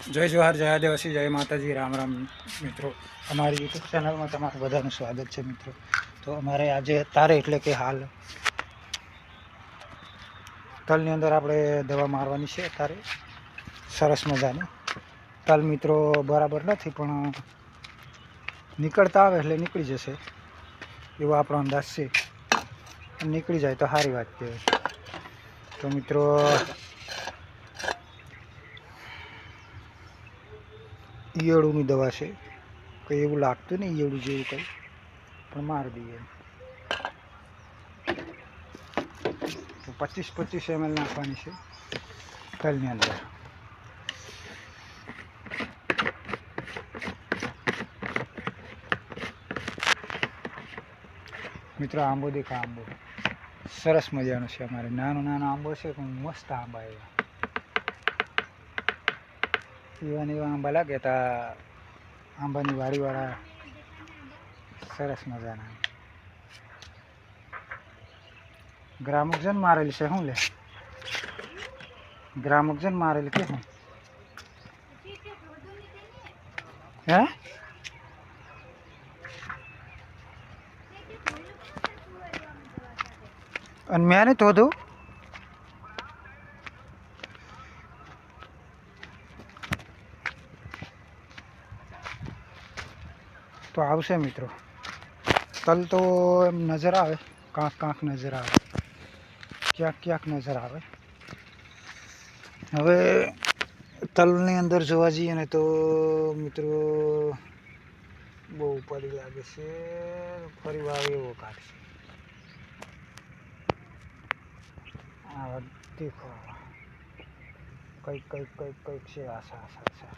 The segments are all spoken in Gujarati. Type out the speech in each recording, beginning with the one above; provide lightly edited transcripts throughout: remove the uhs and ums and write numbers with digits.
જય જોહાર, જય આદિવાસી, જય માતાજી, રામ રામ મિત્રો। અમારી યુટ્યુબ ચેનલમાં તમારું બધાનું સ્વાગત છે મિત્રો। તો અમારે આજે તારે એટલે કે હાલ તલની અંદર આપણે દવા મારવાની છે। તારે સરસ મજાની તલ મિત્રો બરાબર નથી, પણ નીકળતા આવે એટલે નીકળી જશે એવો આપણો અંદાજ છે। નીકળી જાય તો સારી વાત કહેવાય। તો મિત્રો ઈયળોની દવા છે, કંઈ એવું લાગતું નહીં ઈયળું જેવું કંઈ, પણ મારી દઈએ। તો 25 ml નાખવાની છે તલની અંદર। મિત્રો આંબો દેખા, આંબો સરસ મજાનો છે। અમારે નાનો નાનો આંબો છે, પણ મસ્ત આંબા એવા એવા આંબા લાગે તા આંબાની વાડીવાળા સરસ મજાના। ગ્રામોક્ઝન મારેલી છે, શું લે ગ્રામોક્ઝન મારેલી કે શું હે? અને મેં નહીં ધોધું તો આવશે મિત્રો। તલ તો એમ નજર આવે, કાંક કાંક નજર આવે, ક્યાંક ક્યાંક નજર આવે। હવે તલની અંદર જોવા જઈએ ને તો મિત્રો બહુ ઉપાડી લાગે છે। ફરી વાર એવો કાઢશે આ દેખો, કંઈક કંઈક કંઈક કંઈક છે। આશા આશા આશા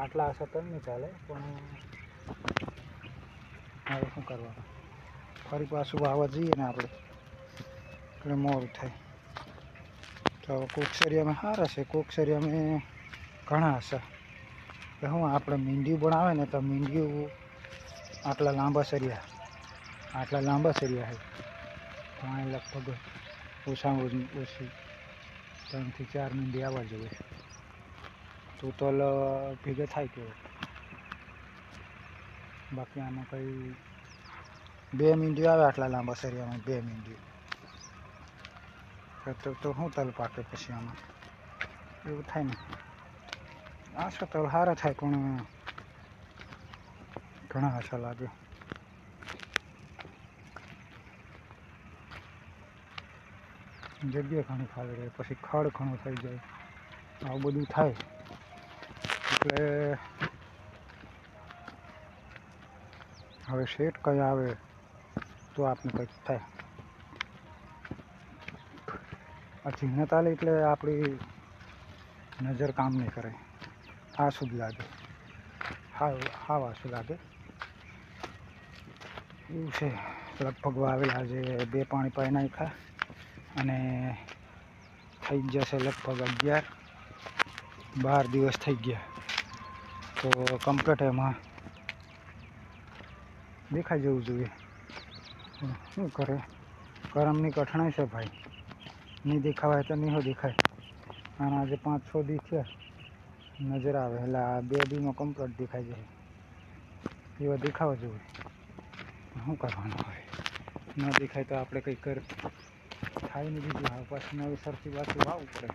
આટલા આશા તો નહીં ચાલે, પણ હવે શું કરવાનું? ફરી પાછું વાવવા જઈએ ને આપણે એટલે મોડું થાય। તો કોકસરિયામાં સારા છે, કોકસરિયામાં ઘણા હશે। કે શું આપણે મીંડિયું બનાવે ને તો મીંડિયું આટલા લાંબા સરિયા છે। તો અહીં લગભગ ઓછામાં ઓછી 3 થી 4 મીંડી આવવા જોઈએ તો તલ ભેગા થાય કેવો। બાકી આમાં કંઈ 2 મીંડીઓ આવે આટલા લાંબા સરિયામાં, 2 મીંડીઓ તો શું તલ પાકે પછી આમાં એવું થાય ને। આશા તલ સારા થાય, પણ ઘણા આશા લાગે। જગ્યા ઘણી ખાલી રહે, પછી ખડ ઘણું થઈ જાય, આવું બધું થાય એટલે હવે શેઠ કંઈ આવે તો આપને કંઈક થાય। આ ઝીણા તાલ એટલે આપણી નજર કામ નહીં કરે, આસુદ લાગે, હાવ આસુદ લાગે એવું છે। લગભગ વાવેલા આજે 2 પાણી પાઈ નાખ્યા અને થઈ જશે લગભગ 11-12 દિવસ થઈ ગયા તો કમ્પ્લીટ એમાં દેખાઈ જવું જોઈએ। શું કરે, કરમની કઠણાઈ છે ભાઈ, નહીં દેખાવાય તો નહીં દેખાય। અને આજે 5-6 દી થયા નજર આવે એટલે આ 2 દીમાં કમ્પ્લીટ દેખાઈ જાય એવા દેખાવા જોઈએ। શું કરવાનું હોય, ન દેખાય તો આપણે કંઈ થાય નહીં બીજું। હવે પાછું નવેસરથી પાછું વાવવું પડે,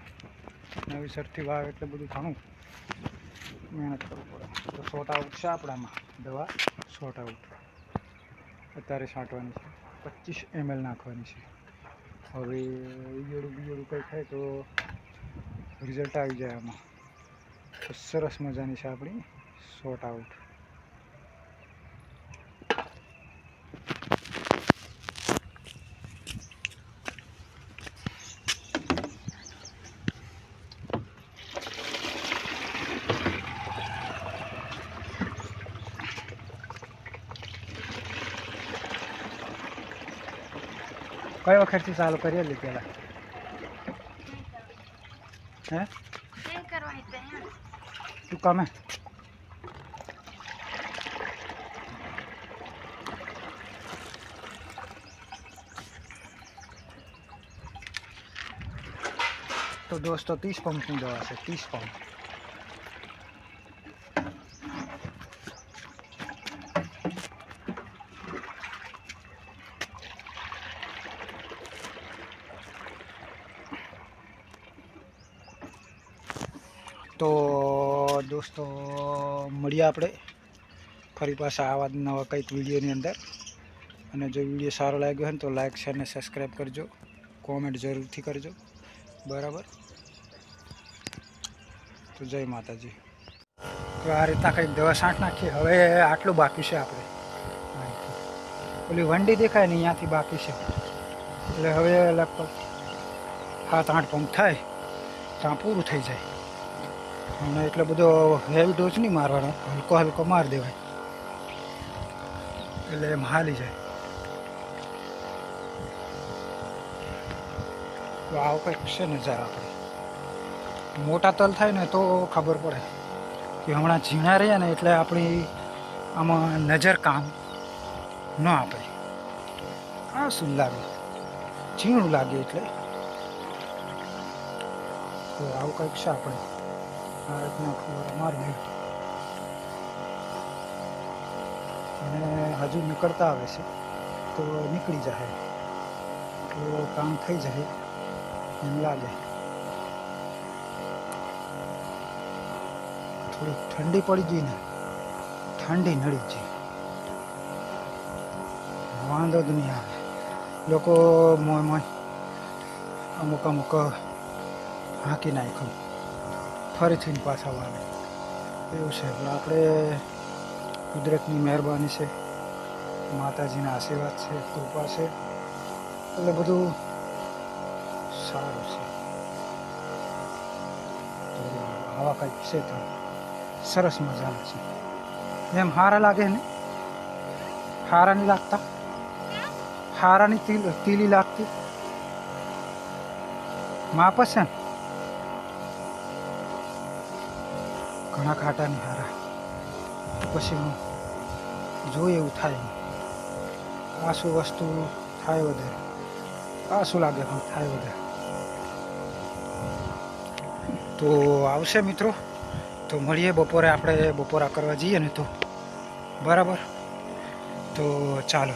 નવેસરથી વાવ એટલે બધું ઘણું મહેનત કરવું પડે। તો શોર્ટ આઉટ છે આપણામાં દવા, શોર્ટ આઉટ અત્યારે છાંટવાની છે, 25 ml નાખવાની છે। હવે ઈયળું કંઈ થાય તો રિઝલ્ટ આવી જાય આમાં તો સરસ મજાની છે આપણી શોર્ટ આઉટ। કઈ વખતથી ચાલુ કરી પેલા હે તું કમે તો દોસ્તો 30 પંપની દવા છે, 30 પંપ. તો દોસ્તો મળીએ આપણે ફરી પાછા આવા નવા કંઈક વિડીયોની અંદર. અને જો વિડીયો સારો લાગ્યો હોય ને તો લાઈક શેર ને સબસ્ક્રાઈબ કરજો, કોમેન્ટ જરૂરથી કરજો. બરાબર, તો જય માતાજી. તો આ રીતના કંઈક દવા છાંટ નાખીએ. હવે આટલું બાકી છે, આપણે ઓલી વંડી દેખાય ને અહીંયાથી બાકી છે, એટલે હવે લગભગ 7-8 પંપ થાય ત્યાં પૂરું થઈ જાય. અને એટલો બધો હેવી ડોઝ નહીં મારવાનો, હલકો હલકો મારી દેવાય એટલે એમ હાલી જાય. તો આવો કંઈક છે નજારો. આપણે મોટા તલ થાય ને તો ખબર પડે કે હમણાં ઝીણા રહ્યા ને એટલે આપણી આમાં નજર કામ ન આપે. આ શું લાગે, ઝીણું લાગે એટલે. તો આવું કંઈક છે. આપણે આ રીતના ખબર મારી અને હજુ નીકળતા આવે છે તો નીકળી જાય તો કામ થઈ જાય એમ લાગે. થોડી ઠંડી પડી ગઈ ને, ઠંડી નડી ગઈ, વાંધો જ નહીં આવે. લોકો મોંમાં અમુક હાંકી નાખ્યું, ફરીથી પાછા વાગે એવું છે. એટલે આપણે કુદરતની મહેરબાની છે, માતાજીના આશીર્વાદ છે, કૃપા છે, એટલે બધું સારું છે. તો આવા કંઈક છે તો સરસ મજાના છે. એમ હારા લાગે ને, હારા નહીં લાગતા, હારાની તીલી લાગતી માપ છે ને. ઘણા ખાટા નહીં હારા, પછી હું જોઈ એવું થાય. આ શું વસ્તુ થાય વધારે, આ શું લાગે પણ થાય વધારે. તો આવશે મિત્રો, તો મળીએ બપોરે. આપણે બપોરા કરવા જઈએ ને તો બરાબર. તો ચાલો.